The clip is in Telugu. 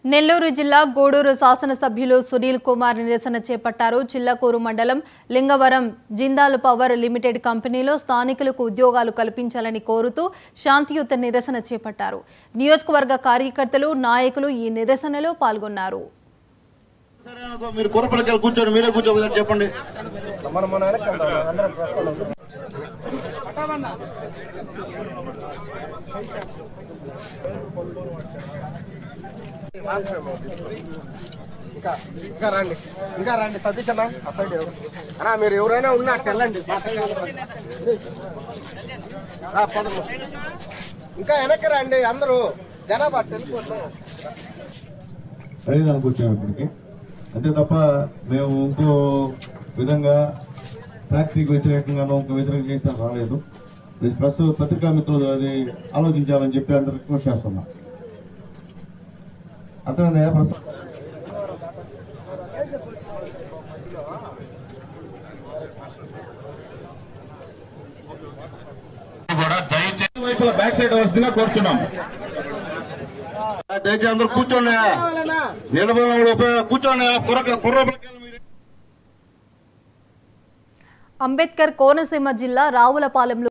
నెల్లూరు జిల్లా గూడూరు శాసనసభ్యులు సునీల్ కుమార్ నిరసన చేపట్టారు. చిల్లకూరు మండలం లింగవరం జిందాల్ పవర్ లిమిటెడ్ కంపెనీలో స్థానికులకు ఉద్యోగాలు కల్పించాలని కోరుతూ శాంతియుత నిరసన చేపట్టారు. నియోజకవర్గ కార్యకర్తలు, నాయకులు ఈ నిరసనలో పాల్గొన్నారు. ఇంకా రండి సతీష్ అన్న అసైడ్ అన్నా మీరు ఎవరైనా ఉన్నా వెళ్ళండి. ఇంకా వెనక్కి రండి అందరూ జనాభా వచ్చాము ఇప్పటికి. అంతే తప్ప మేము ఇంకో విధంగా ఫ్యాక్టరీకి వ్యతిరేకంగానో ఇంకో వ్యతిరేకంగా రాలేదు. ప్రస్తుత పత్రికా మిత్రులు అది ఆలోచించాలని చెప్పి అందరూ రిక్వెస్ట్ చేస్తున్నా. అర్థమైందా? బ్యాక్ సైడ్ వస్తుందా కోరుతున్నాం. దయచేసి అందరూ కూర్చోండి, నిలబడి కూర్చోండి. అంబేద్కర్ కోనసీమ జిల్లా రావులపాలెంలో